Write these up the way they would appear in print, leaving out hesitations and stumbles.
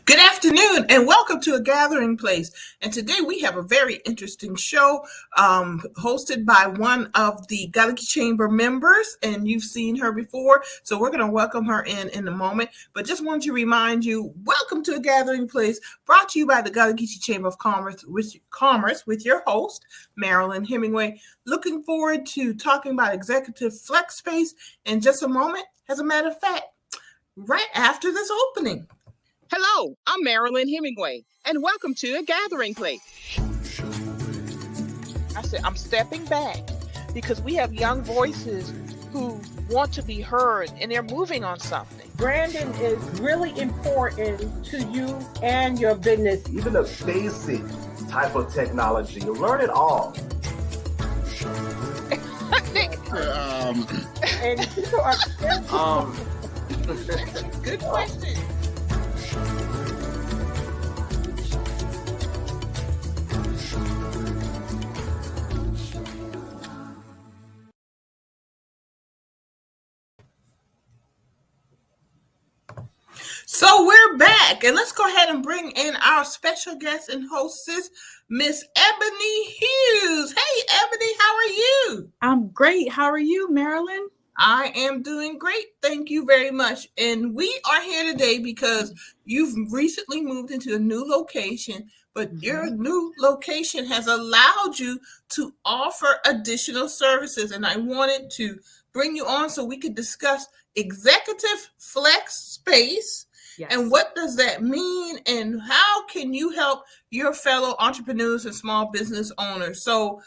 Good afternoon and welcome to A Gathering Place. And today we have a very interesting show hosted by one of the Galaxy Chamber members, and you've seen her before, so we're going to welcome her in a moment. But just wanted to remind you, welcome to A Gathering Place, brought to you by the Galaxy Chamber of Commerce with your host, Marilyn Hemingway. Looking forward to talking about Executive Flex Space in just a moment. As a matter of fact, right after this opening. Hello, I'm Marilyn Hemingway, and welcome to A Gathering Place. I said, I'm stepping back because we have young voices who want to be heard, and they're moving on something. Branding is really important to you and your business. Even a basic type of technology, you learn it all. And people are Good question. So we're back, and let's go ahead and bring in our special guest and hostess, Miss Ebony Hughes. Hey, Ebony, how are you? I'm great. How are you, Marilyn? I am doing great. Thank you very much. And we are here today because you've recently moved into a new location, but your new location has allowed you to offer additional services. And I wanted to bring you on so we could discuss Executive Flex Space. Yes. And what does that mean? And how can you help your fellow entrepreneurs and small business owners? So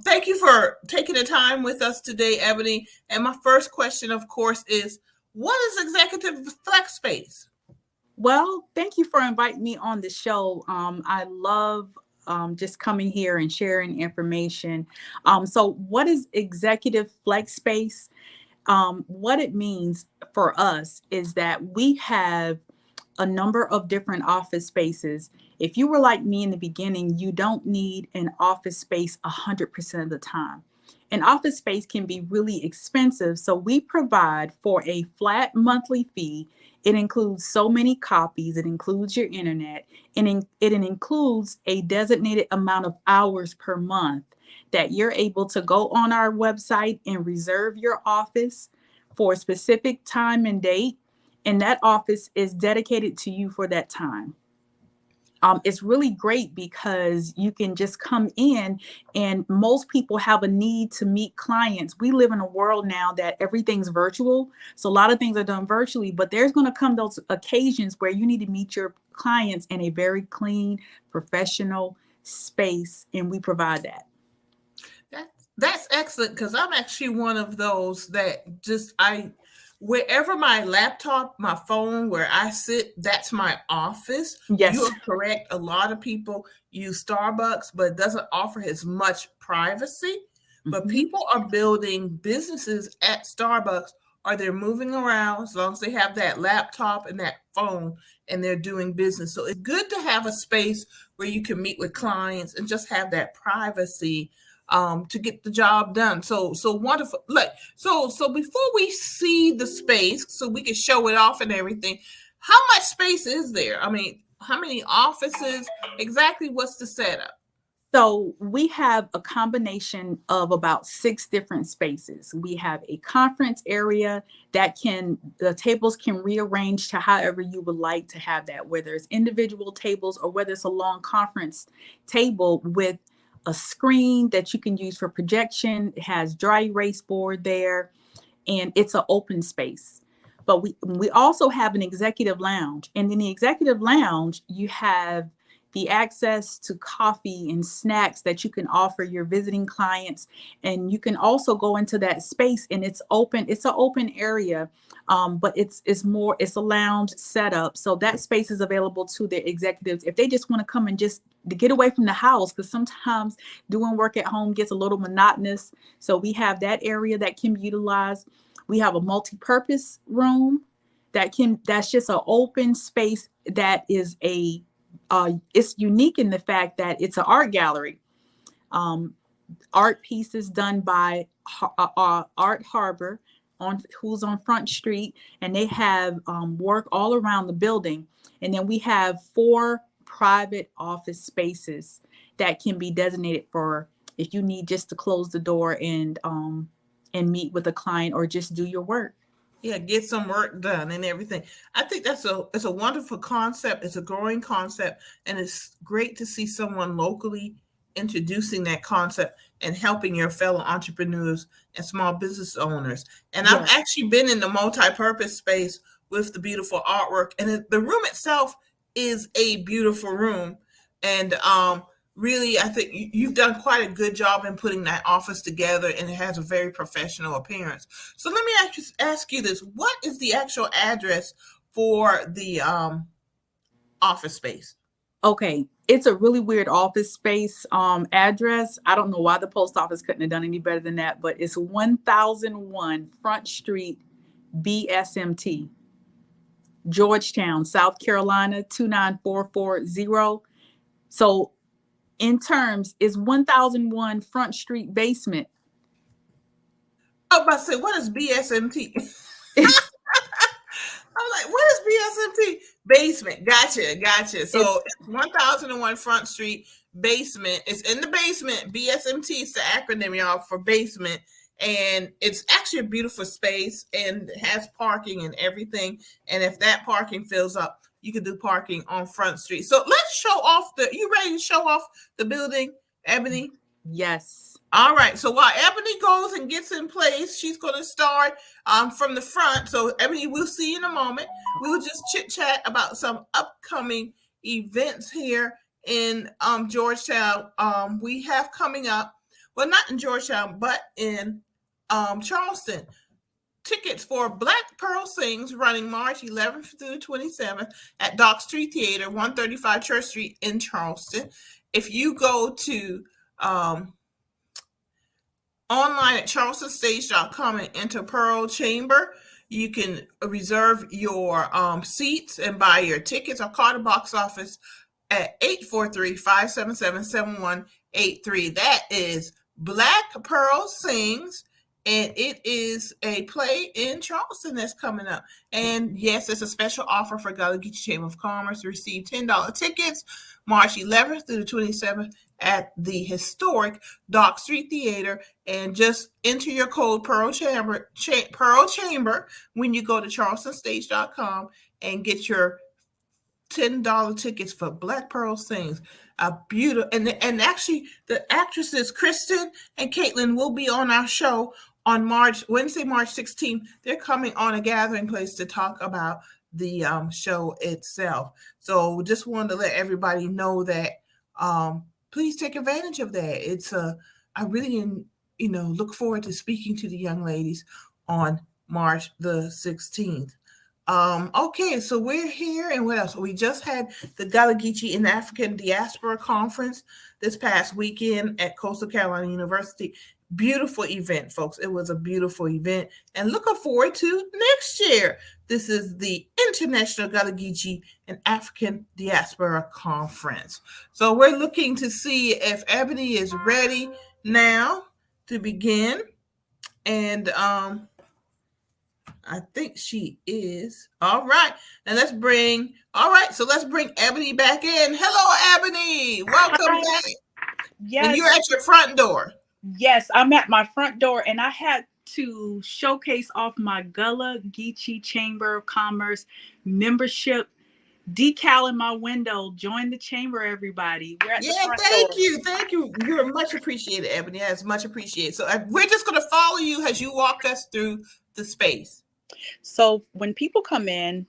thank you for taking the time with us today, Ebony. And my first question, of course, is what is Executive Flex Space? Well, thank you for inviting me on the show. I love just coming here and sharing information. So what is Executive Flex Space? What it means for us is that we have a number of different office spaces. If you were like me in the beginning, you don't need an office space 100% of the time. An office space can be really expensive, so we provide for a flat monthly fee. It includes so many copies, it includes your internet, and it includes a designated amount of hours per month that you're able to go on our website and reserve your office for a specific time and date, and that office is dedicated to you for that time. It's really great because you can just come in, and most people have a need to meet clients. We live in a world now that everything's virtual. So a lot of things are done virtually, but there's going to come those occasions where you need to meet your clients in a very clean, professional space, and we provide that. That's excellent, because I'm actually one of those that wherever my laptop, my phone, where I sit, that's my office. Yes. You are correct. A lot of people use Starbucks, but it doesn't offer as much privacy. But people are building businesses at Starbucks, or they're moving around as long as they have that laptop and that phone and they're doing business. So it's good to have a space where you can meet with clients and just have that privacy to get the job done. So wonderful. So before we see the space, so we can show it off and everything, how much space is there? I mean, how many offices? Exactly what's the setup? So we have a combination of about 6 different spaces. We have a conference area that the tables can rearrange to however you would like to have that, whether it's individual tables or whether it's a long conference table with a screen that you can use for projection. It has dry erase board there, and it's an open space. But we also have an executive lounge, and in the executive lounge, you have the access to coffee and snacks that you can offer your visiting clients. And you can also go into that space, and it's open. It's an open area, but it's a lounge setup. So that space is available to the executives if they just want to come and just to get away from the house, because sometimes doing work at home gets a little monotonous. So we have that area that can be utilized. We have a multi-purpose room that's just an open space that is it's unique in the fact that it's an art gallery. Art pieces done by Art Harbor on Front Street, and they have work all around the building. And then we have 4 private office spaces that can be designated for if you need just to close the door and meet with a client or just do your work. Yeah, get some work done and everything. I think it's a wonderful concept. It's a growing concept, and it's great to see someone locally introducing that concept and helping your fellow entrepreneurs and small business owners. And I've Yes. actually been in the multi-purpose space with the beautiful artwork, and the room itself is a beautiful room. And really, I think you've done quite a good job in putting that office together, and it has a very professional appearance. So let me ask you this. What is the actual address for the office space? Okay, it's a really weird office space address. I don't know why the post office couldn't have done any better than that, but it's 1001 Front Street, BSMT, Georgetown, South Carolina, 29440. So in terms, is 1001 Front Street basement. I was about to say, what is BSMT? I was like, what is BSMT? Basement. Gotcha. So it's 1001 Front Street, basement. It's in the basement. BSMT is the acronym, y'all, for basement. And it's actually a beautiful space and has parking and everything. And if that parking fills up, you can do parking on Front Street. So let's show off you ready to show off the building, Ebony? Yes. All right. So while Ebony goes and gets in place, she's going to start from the front. So Ebony, we'll see you in a moment. We'll just chit chat about some upcoming events here in Georgetown. We have coming up, well, not in Georgetown, but in Charleston. Tickets for Black Pearl Sings running March 11th through 27th at Dock Street Theater, 135 Church Street in Charleston. If you go to online at charlestonstage.com and enter Pearl Chamber, you can reserve your seats and buy your tickets or call the box office at 843-577-7183. That is Black Pearl Sings, and it is a play in Charleston that's coming up. And yes, it's a special offer for Gullah Geechee Chamber of Commerce. Receive $10 tickets March 11th through the 27th at the historic Dock Street Theater, and just enter your code Pearl Chamber when you go to charlestonstage.com and get your $10 tickets for Black Pearl Sings. A beautiful, and actually the actresses Kristen and Caitlin will be on our show on Wednesday, March 16th. They're coming on a gathering place to talk about the show itself. So just wanted to let everybody know that please take advantage of that. I really, look forward to speaking to the young ladies on March the 16th. Okay, so we're here, and what else? We just had the Gullah Geechee and African Diaspora Conference this past weekend at Coastal Carolina University. Beautiful event, folks. It was a beautiful event, and looking forward to next year. This is the International Gullah Geechee and African Diaspora Conference. So we're looking to see if Ebony is ready now to begin, and I think she is. All right. And let's bring Ebony back in. Hello, Ebony. Welcome back. Yes. And you're at your front door. Yes, I'm at my front door, and I had to showcase off my Gullah Geechee Chamber of Commerce membership decal in my window. Join the chamber, everybody. We're at the front door. Thank you. You're much appreciated, Ebony. That's much appreciated. So we're just going to follow you as you walk us through the space. So when people come in,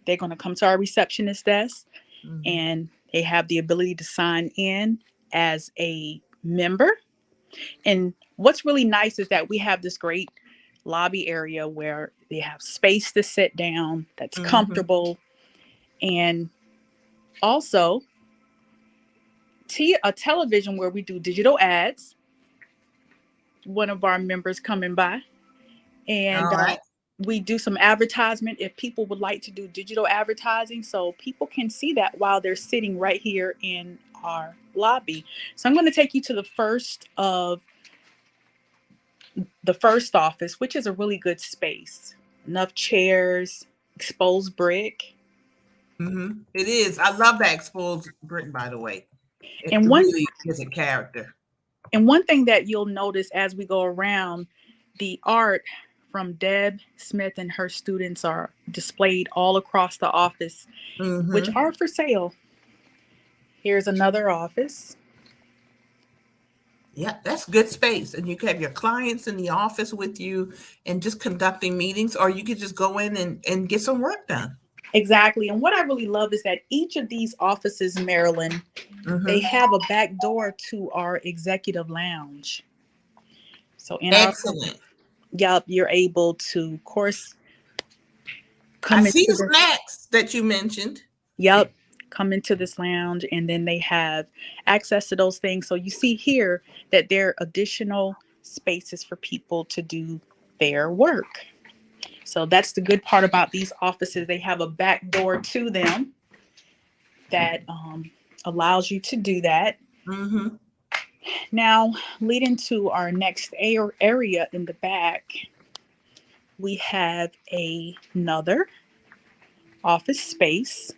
they're going to come to our receptionist desk, and they have the ability to sign in as a member. And what's really nice is that we have this great lobby area where they have space to sit down that's comfortable, and also a television where we do digital ads. One of our members coming by, and we do some advertisement if people would like to do digital advertising, so people can see that while they're sitting right here in our lobby. So I'm going to take you to the first of the first office, which is a really good space. Enough chairs, exposed brick. It is. I love that exposed brick, by the way. It And one really gives a character. and one thing that you'll notice as we go around, the art from Deb Smith and her students are displayed all across the office, which are for sale. Here's another office. Yeah, that's good space. And you can have your clients in the office with you and just conducting meetings, or you could just go in and get some work done. Exactly. And what I really love is that each of these offices in Maryland, they have a back door to our executive lounge. So in Excellent. you're able to, of course, I see the snacks that you mentioned. Come into this lounge, and then they have access to those things. So you see here that there are additional spaces for people to do their work. So that's the good part about these offices. They have a back door to them that allows you to do that. Now, leading to our next area in the back, we have another office space.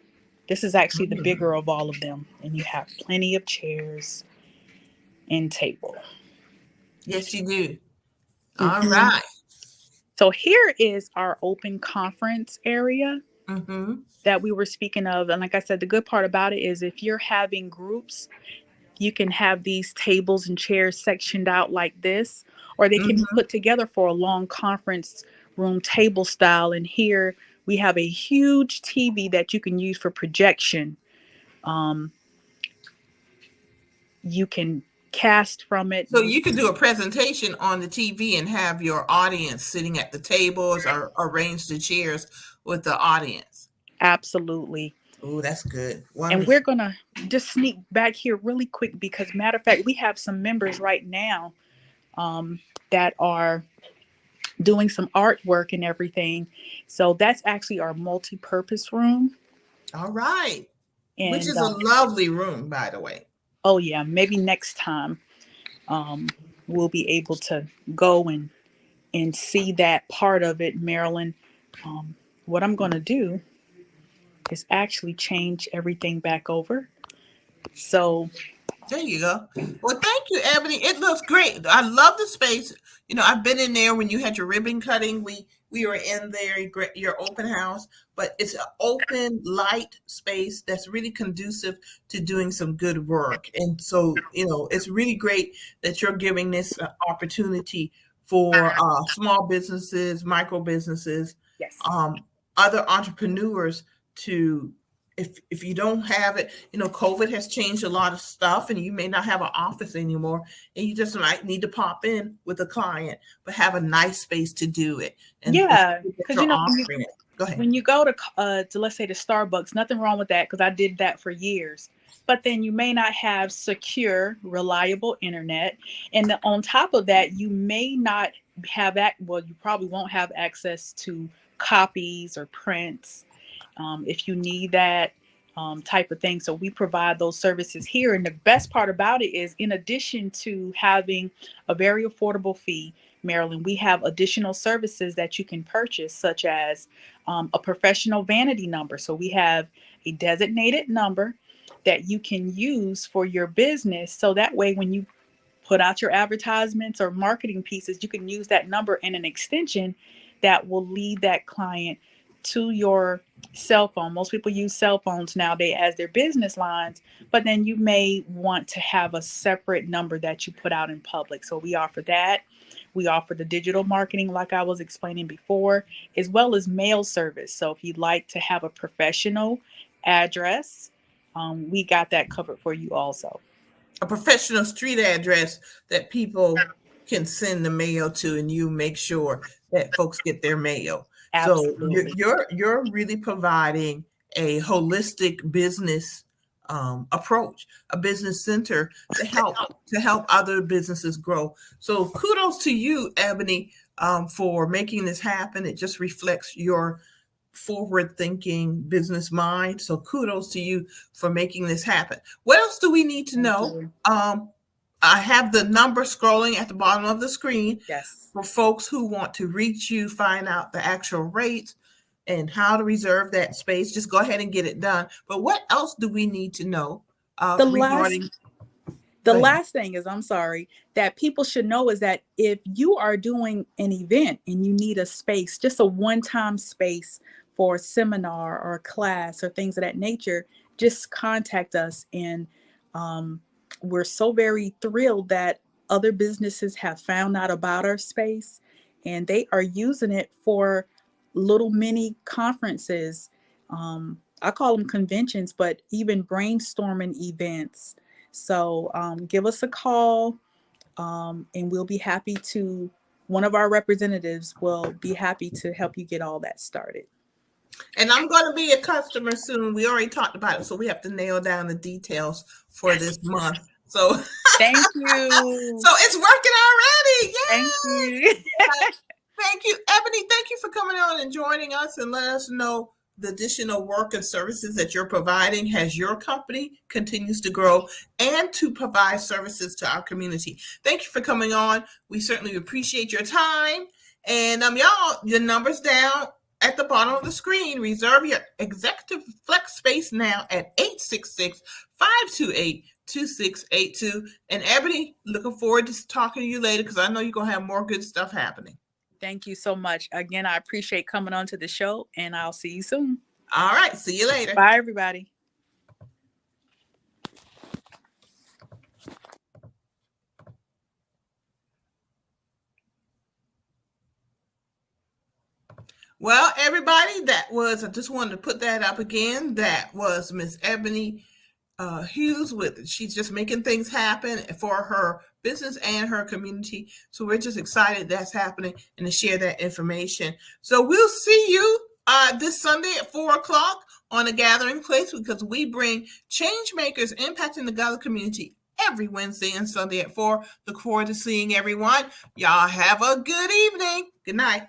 This is actually the bigger of all of them, and you have plenty of chairs and table. Yes, you do. All right. So here is our open conference area that we were speaking of. And like I said, the good part about it is if you're having groups, you can have these tables and chairs sectioned out like this, or they can be put together for a long conference room table style. And here we have a huge TV that you can use for projection. You can cast from it. So you can do a presentation on the TV and have your audience sitting at the tables or arrange the chairs with the audience. Absolutely. Oh, that's good. Wonderful. And we're going to just sneak back here really quick because, matter of fact, we have some members right now that are doing some artwork and everything. So that's actually our multi-purpose room. All right. And, which is a lovely room, by the way. Oh, yeah. Maybe next time we'll be able to go and see that part of it, Marilyn. What I'm going to do is actually change everything back over. So there you go. Well, thank you, Ebony. It looks great. I love the space. You know, I've been in there when you had your ribbon cutting. We were in there, your open house, but it's an open, light space that's really conducive to doing some good work. And so, you know, it's really great that you're giving this opportunity for small businesses, micro businesses, yes, other entrepreneurs to, if you don't have it, you know, COVID has changed a lot of stuff and you may not have an office anymore and you just might need to pop in with a client, but have a nice space to do it. And yeah, because you know, when you go to let's say the Starbucks, nothing wrong with that because I did that for years. But then you may not have secure, reliable internet. And on top of that, you may not have you probably won't have access to copies or prints if you need that type of thing. So we provide those services here. And the best part about it is, in addition to having a very affordable fee, Marilyn, we have additional services that you can purchase, such as a professional vanity number. So we have a designated number that you can use for your business. So that way, when you put out your advertisements or marketing pieces, you can use that number and an extension that will lead that client to your cell phone. Most people use cell phones nowadays as their business lines, but then you may want to have a separate number that you put out in public. So we offer that. We offer the digital marketing, like I was explaining before, as well as mail service. So if you'd like to have a professional address, we got that covered for you also. A professional street address that people can send the mail to, and you make sure that folks get their mail. Absolutely. So you're really providing a holistic business approach, a business center to help other businesses grow. So kudos to you, Ebony, for making this happen. It just reflects your forward-thinking business mind. So kudos to you for making this happen. What else do we need to know I have the number scrolling at the bottom of the screen Yes. for folks who want to reach you, find out the actual rates and how to reserve that space. Just go ahead and get it done. But what else do we need to know The regarding? The Go ahead. last thing is, I'm sorry, that people should know is that if you are doing an event and you need a space, just a one-time space for a seminar or a class or things of that nature, just contact us. And we're so very thrilled that other businesses have found out about our space and they are using it for little mini conferences. I call them conventions, but even brainstorming events. So give us a call and we'll be happy to, one of our representatives will be happy to help you get all that started. And I'm going to be a customer soon. We already talked about it, so we have to nail down the details for this month. So Thank you. so it's working already. Yay! Thank you. Thank you, Ebony. Thank you for coming on and joining us and let us know the additional work and services that you're providing as your company continues to grow and to provide services to our community. Thank you for coming on. We certainly appreciate your time. And y'all, your number's down at the bottom of the screen. Reserve your executive flex space now at 866-528-2682. And Ebony, looking forward to talking to you later because I know you're going to have more good stuff happening. Thank you so much. Again, I appreciate coming on to the show and I'll see you soon. All right. See you later. Bye, everybody. Well, everybody, I just wanted to put that up again. That was Miss Ebony Hughes she's just making things happen for her business and her community. So we're just excited that's happening and to share that information. So we'll see you this Sunday at 4:00 on A Gathering Place because we bring change makers impacting the Gala community every Wednesday and Sunday at 4. Look forward to seeing everyone. Y'all have a good evening. Good night.